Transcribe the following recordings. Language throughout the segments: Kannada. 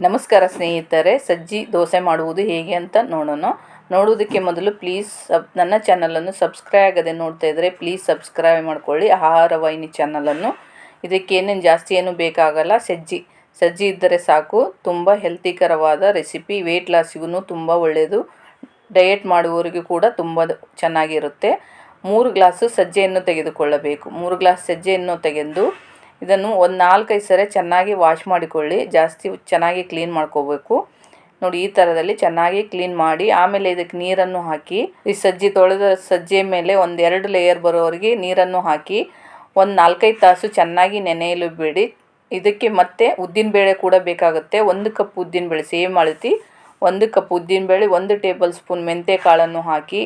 ನಮಸ್ಕಾರ ಸ್ನೇಹಿತರೆ, ಸಜ್ಜಿ ದೋಸೆ ಮಾಡುವುದು ಹೇಗೆ ಅಂತ ನೋಡೋಣ. ನೋಡೋದಕ್ಕೆ ಮೊದಲು ಪ್ಲೀಸ್ ನನ್ನ ಚಾನಲನ್ನು ಸಬ್ಸ್ಕ್ರೈಬ್ ಆಗದೆ ನೋಡ್ತಾ ಇದ್ದರೆ ಪ್ಲೀಸ್ ಸಬ್ಸ್ಕ್ರೈಬ್ ಮಾಡ್ಕೊಳ್ಳಿ. ಆಹಾರ ವಾಹಿನಿ ಚಾನಲನ್ನು. ಇದಕ್ಕೆ ಏನೇನು ಜಾಸ್ತಿ ಏನು ಬೇಕಾಗಲ್ಲ, ಸಜ್ಜಿ ಇದ್ದರೆ ಸಾಕು. ತುಂಬ ಹೆಲ್ತಿಕರವಾದ ರೆಸಿಪಿ, ವೆಯ್ಟ್ ಲಾಸಿಗೂ ತುಂಬ ಒಳ್ಳೆಯದು, ಡಯಟ್ ಮಾಡುವವರಿಗೂ ಕೂಡ ತುಂಬ ಚೆನ್ನಾಗಿರುತ್ತೆ. 3 ಗ್ಲಾಸು ಸಜ್ಜೆಯನ್ನು ತೆಗೆದುಕೊಳ್ಳಬೇಕು. 3 ಗ್ಲಾಸ್ ಸಜ್ಜೆಯನ್ನು ತೆಗೆದು ಇದನ್ನು ಒಂದು 4-5 ಸರಿ ಚೆನ್ನಾಗಿ ವಾಶ್ ಮಾಡಿಕೊಳ್ಳಿ. ಜಾಸ್ತಿ ಚೆನ್ನಾಗಿ ಕ್ಲೀನ್ ಮಾಡ್ಕೋಬೇಕು. ನೋಡಿ, ಈ ಥರದಲ್ಲಿ ಚೆನ್ನಾಗಿ ಕ್ಲೀನ್ ಮಾಡಿ ಆಮೇಲೆ ಇದಕ್ಕೆ ನೀರನ್ನು ಹಾಕಿ, ಈ ತೊಳೆದ ಸಜ್ಜೆ ಮೇಲೆ ಒಂದು 2 ಲೇಯರ್ ಬರೋವರೆಗೆ ನೀರನ್ನು ಹಾಕಿ ಒಂದು 4-5 ತಾಸು ಚೆನ್ನಾಗಿ ನೆನೆಯಲು ಬಿಡಿ. ಇದಕ್ಕೆ ಮತ್ತೆ ಉದ್ದಿನಬೇಳೆ ಕೂಡ ಬೇಕಾಗುತ್ತೆ. 1 ಕಪ್ ಉದ್ದಿನಬೇಳೆ, ಸೇಮ್ ಅಳತಿ 1 ಕಪ್ ಉದ್ದಿನಬೇಳೆ, 1 ಟೇಬಲ್ ಸ್ಪೂನ್ ಮೆಂತ್ಯ ಕಾಳನ್ನು ಹಾಕಿ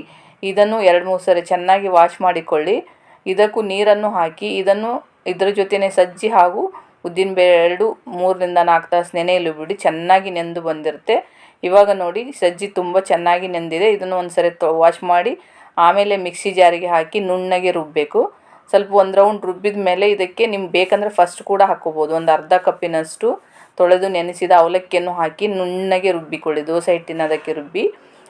ಇದನ್ನು 2-3 ಸರಿ ಚೆನ್ನಾಗಿ ವಾಶ್ ಮಾಡಿಕೊಳ್ಳಿ. ಇದಕ್ಕೂ ನೀರನ್ನು ಹಾಕಿ ಇದರ ಜೊತೆನೇ ಸಜ್ಜಿ ಹಾಗೂ ಉದ್ದಿನಬೇಳೆ 3-4 ತಾಸು ನೆನೆಯಲು ಬಿಡಿ. ಚೆನ್ನಾಗಿ ನೆಂದು ಬಂದಿರುತ್ತೆ. ಇವಾಗ ನೋಡಿ, ಸಜ್ಜಿ ತುಂಬ ಚೆನ್ನಾಗಿ ನೆಂದಿದೆ. ಇದನ್ನು ಒಂದು ಸರಿ ವಾಶ್ ಮಾಡಿ ಆಮೇಲೆ ಮಿಕ್ಸಿ ಜಾರಿಗೆ ಹಾಕಿ ನುಣ್ಣಗೆ ರುಬ್ಬಬೇಕು. ಸ್ವಲ್ಪ ಒಂದು ರೌಂಡ್ ರುಬ್ಬಿದ ಮೇಲೆ ಇದಕ್ಕೆ ನಿಮ್ಗೆ ಬೇಕಂದರೆ ಫಸ್ಟ್ ಕೂಡ ಹಾಕ್ಕೋಬೋದು. ಒಂದು ಅರ್ಧ ಕಪ್ಪಿನಷ್ಟು ತೊಳೆದು ನೆನೆಸಿದ ಅವಲಕ್ಕಿಯನ್ನು ಹಾಕಿ ನುಣ್ಣಗೆ ರುಬ್ಬಿಕೊಳ್ಳಿ. ದೋಸೆ ಹಿಟ್ಟಿನ ಅದಕ್ಕೆ ರುಬ್ಬಿ,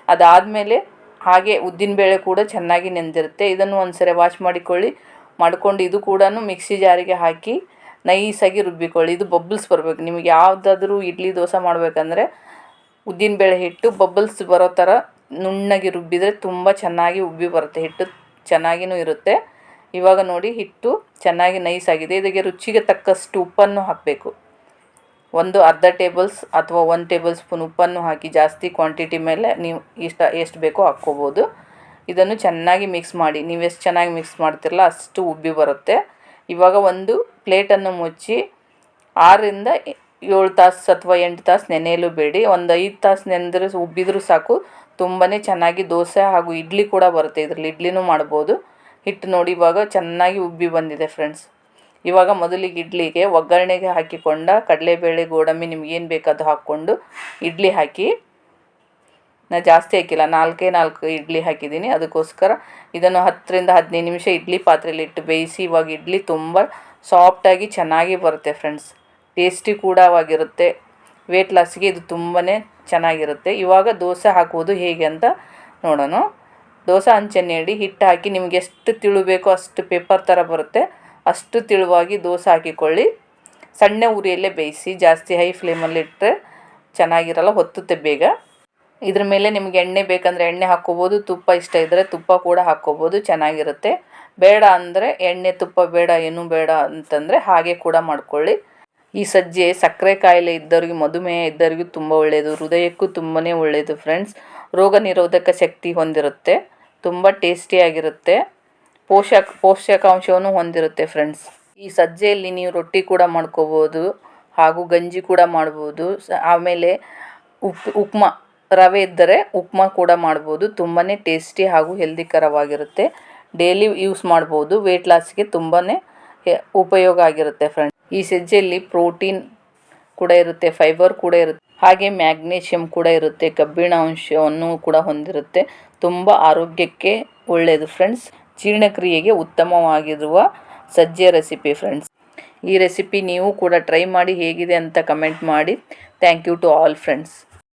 ಅದಾದಮೇಲೆ ಹಾಗೆ ಉದ್ದಿನಬೇಳೆ ಕೂಡ ಚೆನ್ನಾಗಿ ನೆಂದಿರುತ್ತೆ. ಇದನ್ನು ಒಂದು ಸರಿ ವಾಶ್ ಮಾಡಿಕೊಂಡು ಇದು ಕೂಡ ಮಿಕ್ಸಿ ಜಾರಿಗೆ ಹಾಕಿ ನೈಸಾಗಿ ರುಬ್ಬಿಕೊಳ್ಳಿ. ಇದು ಬಬಲ್ಸ್ ಬರಬೇಕು. ನಿಮಗೆ ಯಾವುದಾದ್ರೂ ಇಡ್ಲಿ ದೋಸೆ ಮಾಡಬೇಕಂದ್ರೆ ಉದ್ದಿನಬೇಳೆ ಹಿಟ್ಟು ಬಬಲ್ಸ್ ಬರೋ ಥರ ನುಣ್ಣಗೆ ರುಬ್ಬಿದರೆ ತುಂಬ ಚೆನ್ನಾಗಿ ಉಬ್ಬಿ ಬರುತ್ತೆ. ಹಿಟ್ಟು ಚೆನ್ನಾಗಿಯೂ ಇರುತ್ತೆ. ಇವಾಗ ನೋಡಿ, ಹಿಟ್ಟು ಚೆನ್ನಾಗಿ ನೈಸಾಗಿದೆ. ಇದಕ್ಕೆ ರುಚಿಗೆ ತಕ್ಕಷ್ಟು ಉಪ್ಪನ್ನು ಹಾಕಬೇಕು. ಒಂದು ಅರ್ಧ ಟೇಬಲ್ಸ್ ಅಥವಾ 1 ಟೇಬಲ್ ಸ್ಪೂನ್ ಉಪ್ಪನ್ನು ಹಾಕಿ, ಜಾಸ್ತಿ ಕ್ವಾಂಟಿಟಿ ಮೇಲೆ ನೀವು ಎಷ್ಟು ಬೇಕೋ ಹಾಕ್ಕೋಬೋದು. ಇದನ್ನು ಚೆನ್ನಾಗಿ ಮಿಕ್ಸ್ ಮಾಡಿ. ನೀವು ಎಷ್ಟು ಚೆನ್ನಾಗಿ ಮಿಕ್ಸ್ ಮಾಡ್ತಿರಲ್ಲ ಅಷ್ಟು ಉಬ್ಬಿ ಬರುತ್ತೆ. ಇವಾಗ ಒಂದು ಪ್ಲೇಟನ್ನು ಮುಚ್ಚಿ 6-7 ತಾಸು ಅಥವಾ 8 ತಾಸು ನೆನೆಯಲು ಬೇಡಿ. ಒಂದು 5 ತಾಸು ನೆಂದರೆ ಉಬ್ಬಿದ್ರೂ ಸಾಕು. ತುಂಬಾ ಚೆನ್ನಾಗಿ ದೋಸೆ ಹಾಗೂ ಇಡ್ಲಿ ಕೂಡ ಬರುತ್ತೆ. ಇದರಲ್ಲಿ ಇಡ್ಲಿನೂ ಮಾಡ್ಬೋದು. ಹಿಟ್ಟು ನೋಡಿ ಇವಾಗ ಚೆನ್ನಾಗಿ ಉಬ್ಬಿ ಬಂದಿದೆ ಫ್ರೆಂಡ್ಸ್. ಇವಾಗ ಮೊದಲಿಗೆ ಇಡ್ಲಿಗೆ ಒಗ್ಗರಣೆಗೆ ಹಾಕಿಕೊಂಡ ಕಡಲೆಬೇಳೆ, ಗೋಡಂಬಿ ನಿಮಗೇನು ಬೇಕಾದ ಹಾಕ್ಕೊಂಡು ಇಡ್ಲಿ ಹಾಕಿ, ನಾನು ಜಾಸ್ತಿ ಹಾಕಿಲ್ಲ, 4 ಇಡ್ಲಿ ಹಾಕಿದ್ದೀನಿ. ಅದಕ್ಕೋಸ್ಕರ ಇದನ್ನು 10-15 ನಿಮಿಷ ಇಡ್ಲಿ ಪಾತ್ರೆಯಲ್ಲಿ ಇಟ್ಟು ಬೇಯಿಸಿ. ಇವಾಗ ಇಡ್ಲಿ ತುಂಬ ಸಾಫ್ಟಾಗಿ ಚೆನ್ನಾಗಿ ಬರುತ್ತೆ ಫ್ರೆಂಡ್ಸ್. ಟೇಸ್ಟಿ ಕೂಡ ಆಗಿರುತ್ತೆ. ವೆಯ್ಟ್ ಲಾಸ್ಗೆ ಇದು ತುಂಬಾ ಚೆನ್ನಾಗಿರುತ್ತೆ. ಇವಾಗ ದೋಸೆ ಹಾಕುವುದು ಹೇಗೆ ಅಂತ ನೋಡೋಣ. ದೋಸೆ ಹಂಚನ್ನು ಇಡಿ, ಹಿಟ್ಟು ಹಾಕಿ, ನಿಮಗೆ ಎಷ್ಟು ತಿಳು ಬೇಕೋ ಅಷ್ಟು ಪೇಪರ್ ಥರ ಬರುತ್ತೆ, ಅಷ್ಟು ತಿಳುವಾಗಿ ದೋಸೆ ಹಾಕಿಕೊಳ್ಳಿ. ಸಣ್ಣ ಉರಿಯಲ್ಲೇ ಬೇಯಿಸಿ, ಜಾಸ್ತಿ ಹೈ ಫ್ಲೇಮಲ್ಲಿ ಇಟ್ಟರೆ ಚೆನ್ನಾಗಿರಲ್ಲ, ಹೊತ್ತುತ್ತೆ ಬೇಗ. ಇದ್ರ ಮೇಲೆ ನಿಮ್ಗೆ ಎಣ್ಣೆ ಬೇಕಂದರೆ ಎಣ್ಣೆ ಹಾಕ್ಕೋಬೋದು, ತುಪ್ಪ ಇಷ್ಟ ಇದ್ದರೆ ತುಪ್ಪ ಕೂಡ ಹಾಕ್ಕೋಬೋದು, ಚೆನ್ನಾಗಿರುತ್ತೆ. ಬೇಡ ಅಂದರೆ ಎಣ್ಣೆ ತುಪ್ಪ ಬೇಡ, ಏನೂ ಬೇಡ ಅಂತಂದರೆ ಹಾಗೆ ಕೂಡ ಮಾಡ್ಕೊಳ್ಳಿ. ಈ ಸಜ್ಜೆ ಸಕ್ಕರೆ ಕಾಯಿಲೆ ಇದ್ದವ್ರಿಗೆ, ಮಧುಮೇಹ ಇದ್ದವ್ರಿಗೂ ತುಂಬ ಒಳ್ಳೆಯದು, ಹೃದಯಕ್ಕೂ ತುಂಬಾ ಒಳ್ಳೆಯದು ಫ್ರೆಂಡ್ಸ್. ರೋಗ ನಿರೋಧಕ ಶಕ್ತಿ ಹೊಂದಿರುತ್ತೆ, ತುಂಬ ಟೇಸ್ಟಿಯಾಗಿರುತ್ತೆ, ಪೋಷಕಾಂಶವನ್ನು ಹೊಂದಿರುತ್ತೆ ಫ್ರೆಂಡ್ಸ್. ಈ ಸಜ್ಜೆಯಲ್ಲಿ ನೀವು ರೊಟ್ಟಿ ಕೂಡ ಮಾಡ್ಕೋಬೋದು ಹಾಗೂ ಗಂಜಿ ಕೂಡ ಮಾಡ್ಬೋದು. ಆಮೇಲೆ ಉಪ್ಮಾ, ರವೆ ಇದ್ದರೆ ಉಪ್ಮಾ ಕೂಡ ಮಾಡ್ಬೋದು. ತುಂಬಾ ಟೇಸ್ಟಿ ಹಾಗೂ ಹೆಲ್ದಿಕರವಾಗಿರುತ್ತೆ. ಡೈಲಿ ಯೂಸ್ ಮಾಡ್ಬೋದು. ವೆಯ್ಟ್ ಲಾಸ್ಗೆ ತುಂಬಾ ಉಪಯೋಗ ಆಗಿರುತ್ತೆ ಫ್ರೆಂಡ್ಸ್. ಈ ಸಜ್ಜೆಯಲ್ಲಿ ಪ್ರೋಟೀನ್ ಕೂಡ ಇರುತ್ತೆ, ಫೈಬರ್ ಕೂಡ ಇರುತ್ತೆ, ಹಾಗೆ ಮ್ಯಾಗ್ನೀಷಿಯಮ್ ಕೂಡ ಇರುತ್ತೆ, ಕಬ್ಬಿಣ ಅಂಶವನ್ನು ಕೂಡ ಹೊಂದಿರುತ್ತೆ. ತುಂಬ ಆರೋಗ್ಯಕ್ಕೆ ಒಳ್ಳೆಯದು ಫ್ರೆಂಡ್ಸ್. ಜೀರ್ಣಕ್ರಿಯೆಗೆ ಉತ್ತಮವಾಗಿರುವ ಸಜ್ಜೆ ರೆಸಿಪಿ ಫ್ರೆಂಡ್ಸ್. ಈ ರೆಸಿಪಿ ನೀವು ಕೂಡ ಟ್ರೈ ಮಾಡಿ, ಹೇಗಿದೆ ಅಂತ ಕಮೆಂಟ್ ಮಾಡಿ. Thank you to all friends.